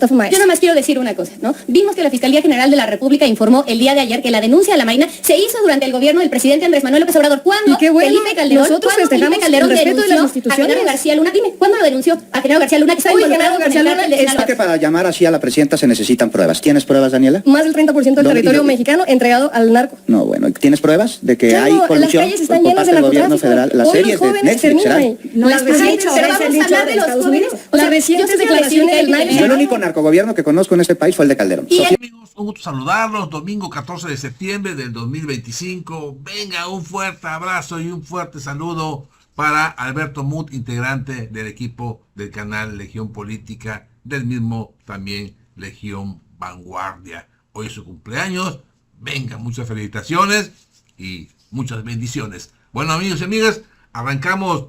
estafa maestra. Yo nomás quiero decir una cosa, ¿no? Vimos que la Fiscalía General de la República informó el día de ayer que la denuncia a la Marina se hizo durante el gobierno del presidente Andrés Manuel López Obrador. ¿Cuándo? Y qué bueno, Felipe Calderón, nosotros ¿cuándo festejamos Felipe Calderón el respeto de las denunció instituciones? a Genaro García Luna? Dime, ¿cuándo lo denunció a Genaro García Luna que está involucrado con el cártel de Sinaloa? Que para llamar así a la presidenta se necesitan pruebas. ¿Tienes pruebas, Daniela? Más del 30% del territorio mexicano entregado al narco. No, bueno, ¿tienes pruebas de que Claro, hay las corrupción calles están por llenas parte de del gobierno federal? Las Hoy series los de jóvenes Netflix, ¿será? terminan. No Las es el recientes, hecho, pero vamos a hablar de los jóvenes. O sea, las recientes yo sí quiero declaraciones decir del que NAI. Yo el único narcogobierno que conozco en este país fue el de Calderón. Y el- Amigos, un gusto saludarlos, domingo 14 de septiembre del 2025. Venga, un fuerte abrazo y un fuerte saludo para Alberto Muth, integrante del equipo del canal Legión Política, del mismo también Legión Vanguardia. Hoy es su cumpleaños, venga, muchas felicitaciones y muchas bendiciones. Bueno, amigos y amigas, arrancamos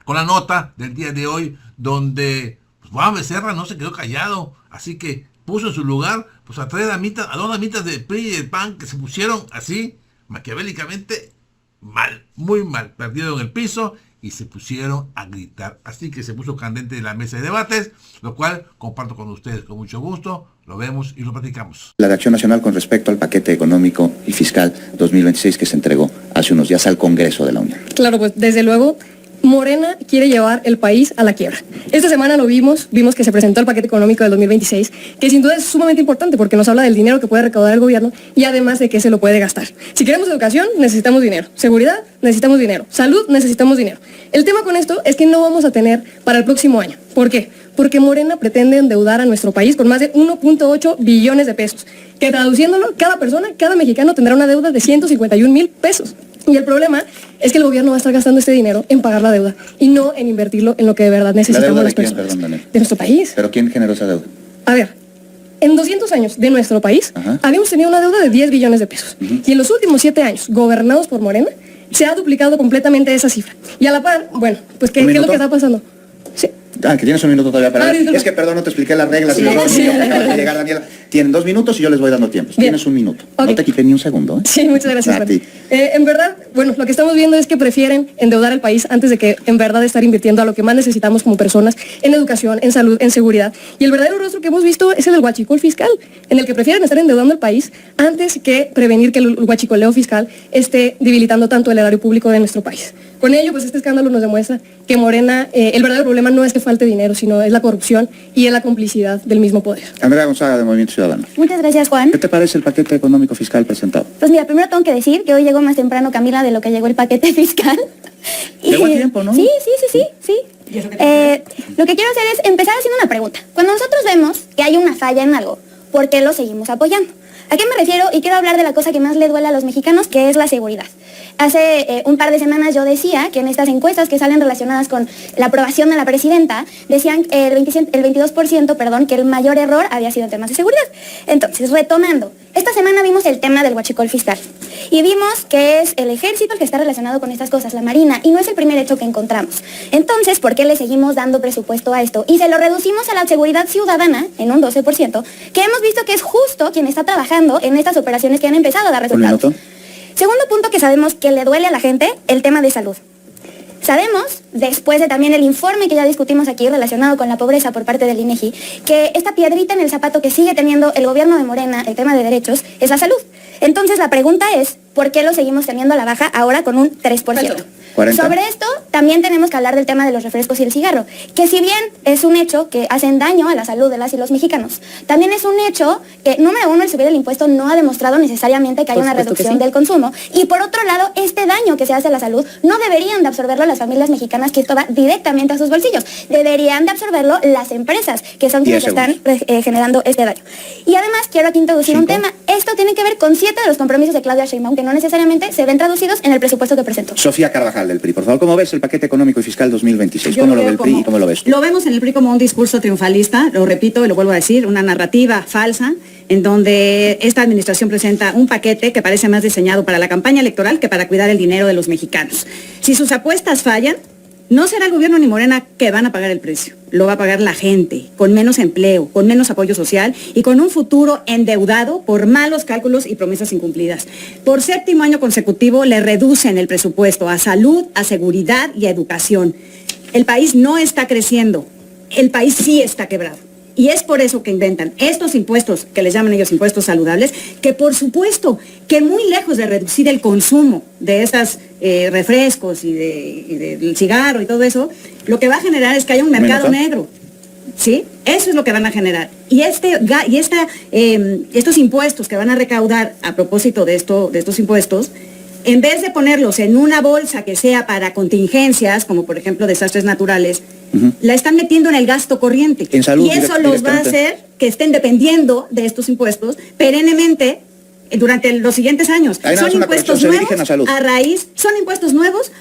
con la nota del día de hoy, donde pues, Juan Becerra no se quedó callado, así que puso en su lugar pues a dos damitas de PRI y del PAN que se pusieron así, maquiavélicamente, mal, muy mal, perdieron el piso y se pusieron a gritar. Así que se puso candente en la mesa de debates, lo cual comparto con ustedes con mucho gusto, lo vemos y lo platicamos. La de Acción Nacional con respecto al paquete económico y fiscal 2026 que se entregó hace unos días al Congreso de la Unión. Claro, pues desde luego Morena quiere llevar el país a la quiebra. Esta semana lo vimos que se presentó el paquete económico del 2026, que sin duda es sumamente importante porque nos habla del dinero que puede recaudar el gobierno y además de que se lo puede gastar. Si queremos educación, necesitamos dinero. Seguridad, necesitamos dinero. Salud, necesitamos dinero. El tema con esto es que no vamos a tener para el próximo año. ¿Por qué? Porque Morena pretende endeudar a nuestro país con más de 1.8 billones de pesos, que traduciéndolo, cada persona, cada mexicano tendrá una deuda de 151,000 pesos. Y el problema es que el gobierno va a estar gastando este dinero en pagar la deuda y no en invertirlo en lo que de verdad necesitamos las personas. Perdón, Daniel. De nuestro país. ¿Pero quién generó esa deuda? A ver, en 200 años de nuestro país habíamos tenido una deuda de 10 billones de pesos. Y en los últimos 7 años, gobernados por Morena, se ha duplicado completamente esa cifra. Y a la par, bueno, pues ¿qué es lo que está pasando? Sí. Ah, que tienes un minuto todavía para ver. Disculpa. Es que, perdón, no te expliqué las reglas. Sí, y los dos sí. minutos acaba de llegar, Daniela. Tienen 2 minutos y yo les voy dando tiempo. Bien. Tienes un minuto. Ok. No te quité ni un segundo, ¿eh? Sí, muchas gracias. A Juan. ti. En verdad, bueno, lo que estamos viendo es que prefieren endeudar el país antes de que en verdad estar invirtiendo a lo que más necesitamos como personas, en educación, en salud, en seguridad. Y el verdadero rostro que hemos visto es el del huachicol fiscal, en el que prefieren estar endeudando el país antes que prevenir que el huachicoleo fiscal esté debilitando tanto el erario público de nuestro país. Con ello, pues este escándalo nos demuestra que Morena, el verdadero problema no es que falte dinero, sino es la corrupción y es la complicidad del mismo poder. Andrea Gonzaga, de Movimiento Ciudadano. Muchas gracias, Juan. ¿Qué te parece el paquete económico fiscal presentado? Pues mira, primero tengo que decir que hoy llegó más temprano Camila de lo que llegó el paquete fiscal. Llegó a tiempo, ¿no? Sí. Lo que quiero hacer es empezar haciendo una pregunta. Cuando nosotros vemos que hay una falla en algo, ¿por qué lo seguimos apoyando? ¿A qué me refiero? Y quiero hablar de la cosa que más le duele a los mexicanos, que es la seguridad. Hace un par de semanas yo decía que en estas encuestas que salen relacionadas con la aprobación de la presidenta, decían el 22%, que el mayor error había sido en temas de seguridad. Entonces, retomando, esta semana vimos el tema del huachicol fiscal y vimos que es el ejército el que está relacionado con estas cosas, la Marina, y no es el primer hecho que encontramos. Entonces, ¿por qué le seguimos dando presupuesto a esto? Y se lo reducimos a la seguridad ciudadana en un 12%, que hemos visto que es justo quien está trabajando en estas operaciones que han empezado a dar resultados. Un minuto. Segundo punto que sabemos que le duele a la gente, el tema de salud. Sabemos, después de también el informe que ya discutimos aquí relacionado con la pobreza por parte del INEGI, que esta piedrita en el zapato que sigue teniendo el gobierno de Morena, el tema de derechos, es la salud. Entonces la pregunta es, ¿por qué lo seguimos teniendo a la baja ahora con un 3%? 40. Sobre esto también tenemos que hablar del tema de los refrescos y el cigarro, que si bien es un hecho que hacen daño a la salud de las y los mexicanos, también es un hecho que, número uno, el subir el impuesto no ha demostrado necesariamente que haya una reducción del consumo, y por otro lado, este daño que se hace a la salud no deberían de absorberlo las familias mexicanas, que esto va directamente a sus bolsillos, deberían de absorberlo las empresas, que son quienes están generando este daño. Y además quiero aquí introducir un tema, esto tiene que ver con 7 de los compromisos de Claudia Sheinbaum, que no necesariamente se ven traducidos en el presupuesto que presentó. Sofía Carvajal, del PRI, por favor. ¿Cómo ves el paquete económico y fiscal 2026? ¿Cómo lo ve el PRI y cómo lo ves tú? Lo vemos en el PRI como un discurso triunfalista, lo repito y lo vuelvo a decir, una narrativa falsa, en donde esta administración presenta un paquete que parece más diseñado para la campaña electoral que para cuidar el dinero de los mexicanos. Si sus apuestas fallan, no será el gobierno ni Morena que van a pagar el precio. Lo va a pagar la gente, con menos empleo, con menos apoyo social y con un futuro endeudado por malos cálculos y promesas incumplidas. Por 7º año consecutivo le reducen el presupuesto a salud, a seguridad y a educación. El país no está creciendo, el país sí está quebrado. Y es por eso que inventan estos impuestos, que les llaman ellos impuestos saludables, que por supuesto que muy lejos de reducir el consumo de estos refrescos y del cigarro y todo eso, lo que va a generar es que haya un mercado negro. ¿Sí? Eso es lo que van a generar. Y estos impuestos que van a recaudar a propósito de estos impuestos, en vez de ponerlos en una bolsa que sea para contingencias, como por ejemplo desastres naturales, la están metiendo en el gasto corriente. En salud, y eso los va a hacer que estén dependiendo de estos impuestos perennemente durante los siguientes años. Son impuestos nuevos a raíz,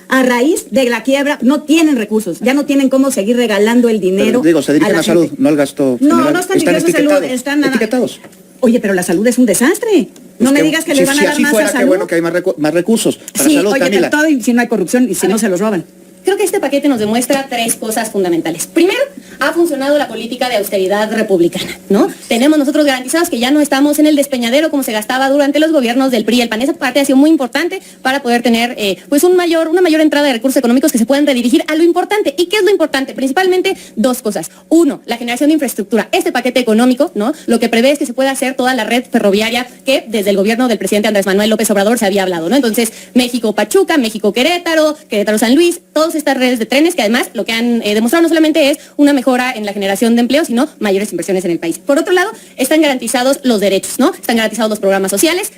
a raíz de la quiebra. No tienen recursos, ya no tienen cómo seguir regalando el dinero. Pero, digo, se dirigen a salud, no al gasto general. No están dirigiendo a salud, están etiquetados. Oye, pero la salud es un desastre. No me digas que le van a dar más a salud. Qué bueno que hay más recursos para salud, oye, Camila. Pero todo y si no hay corrupción y si no se los roban. Creo que este paquete nos demuestra tres cosas fundamentales. Primero, ha funcionado la política de austeridad republicana, ¿no? Tenemos nosotros garantizados que ya no estamos en el despeñadero como se gastaba durante los gobiernos del PRI y el PAN. Esa parte ha sido muy importante para poder tener una mayor entrada de recursos económicos que se puedan redirigir a lo importante. ¿Y qué es lo importante? Principalmente dos cosas. Uno, la generación de infraestructura. Este paquete económico, ¿no? Lo que prevé es que se pueda hacer toda la red ferroviaria que desde el gobierno del presidente Andrés Manuel López Obrador se había hablado, ¿no? Entonces, México-Pachuca, México-Querétaro, Querétaro-San Luis, todas estas redes de trenes que además lo que han demostrado no solamente es una mejora en la generación de empleo, sino mayores inversiones en el país. Por otro lado, están garantizados los derechos, ¿no? Están garantizados los programas sociales,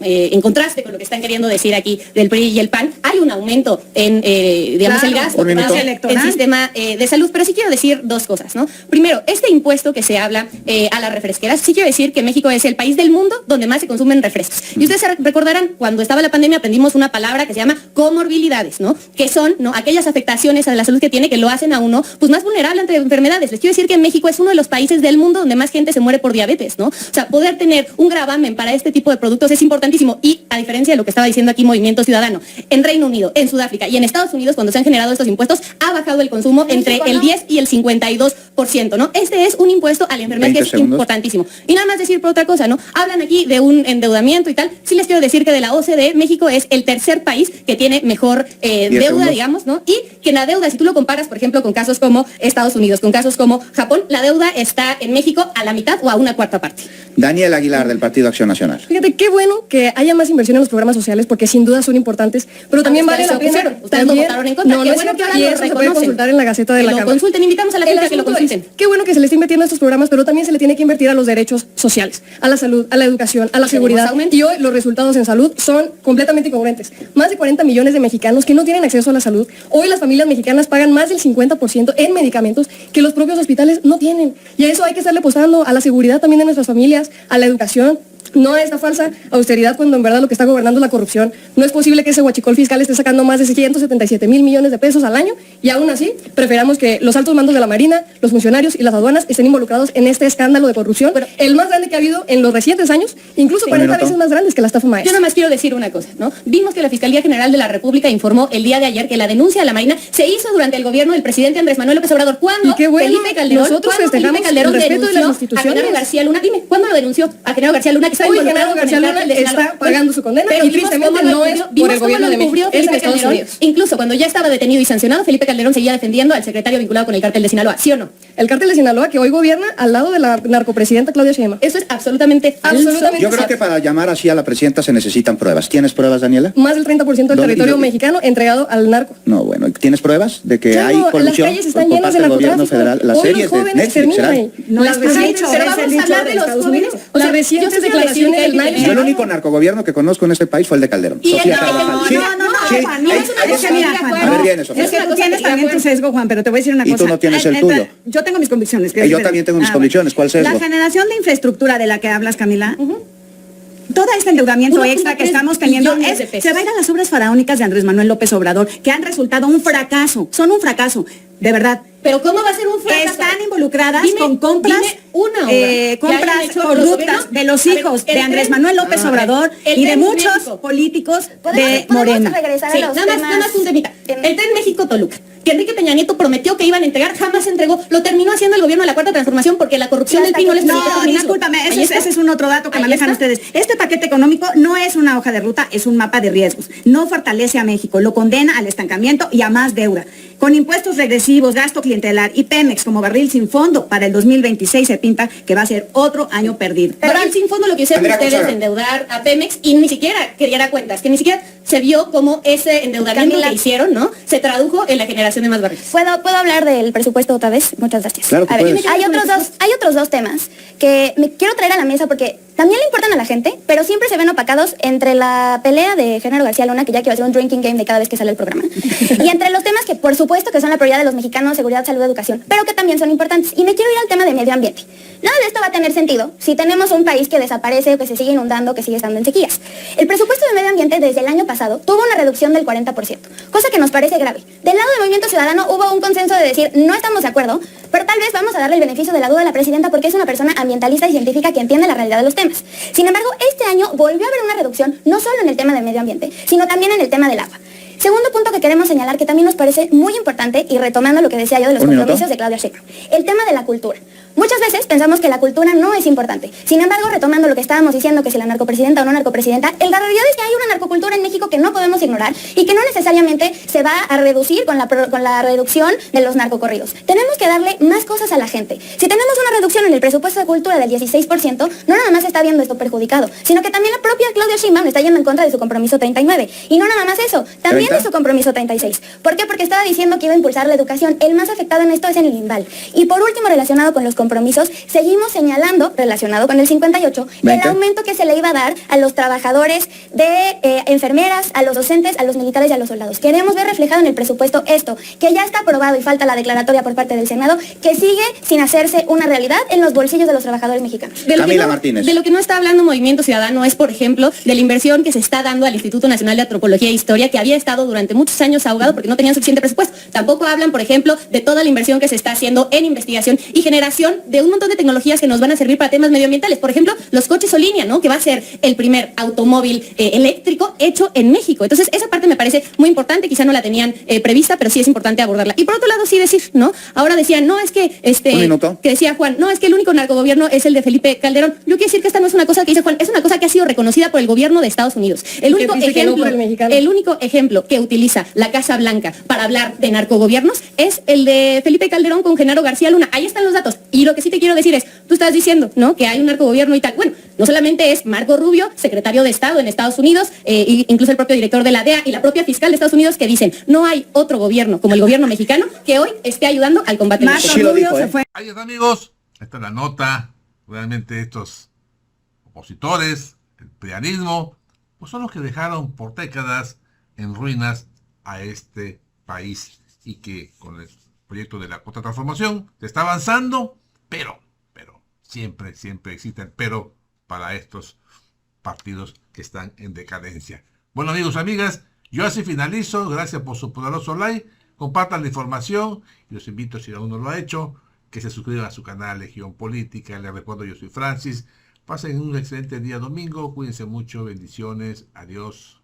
en contraste con lo que están queriendo decir aquí del PRI y el PAN. Hay un aumento en, digamos, el gasto el sistema de salud, pero sí quiero decir dos cosas, ¿no? Primero, este impuesto que se habla a las refresqueras, sí quiero decir que México es el país del mundo donde más se consumen refrescos. Y ustedes se recordarán, cuando estaba la pandemia aprendimos una palabra que se llama comorbilidades, ¿no? Que son, ¿no?, aquellas afectaciones a la salud que tiene que lo hacen a uno pues más vulnerable ante enfermedades. Les quiero decir que México es uno de los países del mundo donde más gente se muere por diabetes, ¿no? O sea, poder tener un gravamen para este tipo de productos es importantísimo. Y a diferencia de lo que estaba diciendo aquí Movimiento Ciudadano, en Reino Unido, en Sudáfrica y en Estados Unidos, cuando se han generado estos impuestos, ha bajado el consumo entre el 10 y el 52%, ¿no? Este es un impuesto a la enfermedad que es importantísimo. Y nada más decir por otra cosa, ¿no? Hablan aquí de un endeudamiento y tal. Sí les quiero decir que de la OCDE, México es el tercer país que tiene mejor deuda, digamos, ¿no? Y que la deuda, si tú lo comparas, por ejemplo, con casos como Estados Unidos, con casos como Japón, la deuda está en México a la mitad o a una cuarta parte. Daniel Aguilar, del Partido Acción Nacional. Fíjate, qué bueno que haya más inversión en los programas sociales, porque sin duda son importantes, pero también vale la pena. Ustedes lo votaron en contra. No, es cierto, y eso se puede consultar en la Gaceta de la Cámara. Consulten, invitamos a la gente a que lo consulten. Qué bueno que se le está invirtiendo a estos programas, pero también se le tiene que invertir a los derechos sociales, a la salud, a la educación, a la seguridad. Y hoy los resultados en salud son completamente incongruentes. Más de 40 millones de mexicanos que no tienen acceso a la salud. Hoy las familias mexicanas pagan más del 50% en medicamentos que los propios hospitales no tienen. Y a eso hay que estarle apostando, a la seguridad también de nuestras familias, a la educación. No a esta falsa austeridad cuando en verdad lo que está gobernando es la corrupción. No es posible que ese huachicol fiscal esté sacando más de 177,000 millones de pesos al año y aún así preferamos que los altos mandos de la Marina, los funcionarios y las aduanas estén involucrados en este escándalo de corrupción, pero el más grande que ha habido en los recientes años, incluso 40 veces más grandes que la estafa maestra. Yo nada más quiero decir una cosa, ¿no? Vimos que la Fiscalía General de la República informó el día de ayer que la denuncia a la Marina se hizo durante el gobierno del presidente Andrés Manuel López Obrador. ¿Cuándo? Felipe Calderón, nosotros festejamos el respeto de las instituciones. A Genaro García Luna, dime, ¿cuándo lo denunció a Genaro García Luna, que está involucrado con el cártel de Sinaloa? Está pagando su condena, pero y tristemente no es por el gobierno de México, es de Estados Unidos. Incluso cuando ya estaba detenido y sancionado, Felipe Calderón seguía defendiendo al secretario vinculado con el cártel de Sinaloa, ¿sí o no? El cártel de Sinaloa que hoy gobierna al lado de la narcopresidenta Claudia Sheinbaum. Eso es absolutamente falso. Yo creo que para llamar así a la presidenta se necesitan pruebas. ¿Tienes pruebas, Daniela? Más del 30% del territorio mexicano entregado al narco. No, bueno, ¿tienes pruebas de que hay corrupción? Las calles están llenas de del gobierno federal? Las series de Netflix, ¿será? No, las recientes, pero vamos a hablar de los jóvenes. Las recientes declaraciones del Nike. Yo el único narcogobierno que conozco en este país fue el de Calderón. Sofía Carvajal. A ver, bien eso. Es que tú tienes también tu sesgo, Juan, pero te voy a decir una cosa. Y tú no tienes el tuyo. Yo tengo mis convicciones. Yo también tengo mis convicciones. ¿Cuál sesgo? La generación de infraestructura de la que hablas, Camila, todo este endeudamiento extra que estamos teniendo se va a ir a las obras faraónicas de Andrés Manuel López Obrador, que han resultado un fracaso, son un fracaso, de verdad. Pero ¿cómo va a ser un fracaso? Están involucradas con compras, compras corruptas de los hijos de Andrés Manuel López Obrador y de muchos políticos de Morena. Nada más un temita. El Tren México-Toluca, que Enrique Peña Nieto prometió que iban a entregar, jamás entregó, lo terminó haciendo el gobierno de la Cuarta Transformación porque la corrupción del PRI no les permitió terminarlo. Discúlpame, ese es un otro dato que manejan ustedes. Este paquete económico no es una hoja de ruta, es un mapa de riesgos. No fortalece a México, lo condena al estancamiento y a más deuda. Con impuestos regresivos, gasto clientelar y Pemex como barril sin fondo, para el 2026 se pinta que va a ser otro año perdido. Barril sin fondo, lo que hicieron Andrea ustedes Gonzaga. de endeudar a Pemex y ni siquiera que diera cuentas, que ni siquiera se vio cómo ese endeudamiento Camila. que hicieron, ¿no? Se tradujo en la generación de más barriles. ¿Puedo hablar del presupuesto otra vez? Muchas gracias. Claro que A ver, puedes. hay otros dos temas que me quiero traer a la mesa porque también le importan a la gente, pero siempre se ven opacados entre la pelea de Genaro García Luna, que ya quiere hacer un drinking game de cada vez que sale el programa, y entre los temas que por supuesto que son la prioridad de los mexicanos, seguridad, salud, educación, pero que también son importantes. Y me quiero ir al tema de medio ambiente. Nada de esto va a tener sentido si tenemos un país que desaparece, que se sigue inundando, que sigue estando en sequías. El presupuesto de medio ambiente desde el año pasado tuvo una reducción del 40%, cosa que nos parece grave. Del lado del Movimiento Ciudadano hubo un consenso de decir, no estamos de acuerdo, pero tal vez vamos a darle el beneficio de la duda a la presidenta porque es una persona ambientalista y científica que entiende la realidad de los temas. Sin embargo, este año volvió a haber una reducción, no solo en el tema del medio ambiente, sino también en el tema del agua. Segundo punto que queremos señalar, que también nos parece muy importante, y retomando lo que decía yo de los Un minuto. compromisos de Claudia Sheinbaum, el tema de la cultura. Muchas veces pensamos que la cultura no es importante. Sin embargo, retomando lo que estábamos diciendo, que si la narcopresidenta o no narcopresidenta, la realidad es que hay una narcocultura en México que no podemos ignorar y que no necesariamente se va a reducir con la reducción de los narcocorridos. Tenemos que darle más cosas a la gente. Si tenemos una reducción en el presupuesto de cultura del 16%, no nada más está viendo esto perjudicado, sino que también la propia Claudia Sheinbaum está yendo en contra de su compromiso 39. Y no nada más eso, también 30. de su compromiso 36. ¿Por qué? Porque estaba diciendo que iba a impulsar la educación. El más afectado en esto es en el INVAL. Y por último, relacionado con los compromisos, seguimos señalando, relacionado con el 58, el 20. aumento que se le iba a dar a los trabajadores de enfermeras, a los docentes, a los militares y a los soldados. Queremos ver reflejado en el presupuesto esto, que ya está aprobado y falta la declaratoria por parte del Senado, que sigue sin hacerse una realidad en los bolsillos de los trabajadores mexicanos. De lo que Camila no- Martínez. De lo que no está hablando Movimiento Ciudadano es, por ejemplo, de la inversión que se está dando al Instituto Nacional de Antropología e Historia, que había estado durante muchos años ahogado porque no tenían suficiente presupuesto. Tampoco hablan, por ejemplo, de toda la inversión que se está haciendo en investigación y generación de un montón de tecnologías que nos van a servir para temas medioambientales. Por ejemplo, los coches o línea, ¿no? Que va a ser el primer automóvil eléctrico hecho en México. Entonces, esa parte me parece muy importante, quizá no la tenían prevista, pero sí es importante abordarla. Y por otro lado, sí decir, ¿no? Ahora decían, no, es que, Un minuto. que decía Juan, no, es que el único narcogobierno es el de Felipe Calderón. Yo quiero decir que esta no es una cosa que dice Juan, es una cosa que ha sido reconocida por el gobierno de Estados Unidos. El Que único dice que no por el mexicano. el único ejemplo que utiliza la Casa Blanca para hablar de narcogobiernos es el de Felipe Calderón con Genaro García Luna. Ahí están los datos. Y lo que sí te quiero decir es, tú estás diciendo, ¿no? Que hay un narcogobierno y tal. Bueno, no solamente es Marco Rubio, secretario de Estado en Estados Unidos, incluso el propio director de la DEA y la propia fiscal de Estados Unidos que dicen, no hay otro gobierno como el gobierno mexicano que hoy esté ayudando al combate al Marco Sí lo Rubio dijo, se ¿eh? fue. Ahí está, amigos. Esta es la nota. Realmente estos opositores, el prianismo, pues son los que dejaron por décadas en ruinas a este país y que con el proyecto de la cuarta transformación se está avanzando, pero siempre existen pero para estos partidos que están en decadencia. Bueno, amigos, amigas, yo así finalizo. Gracias por su poderoso like. Compartan la información y los invito, si aún no lo ha hecho, que se suscriban a su canal Legión Política. Les recuerdo, yo soy Francis. Pasen un excelente día domingo. Cuídense mucho. Bendiciones. Adiós.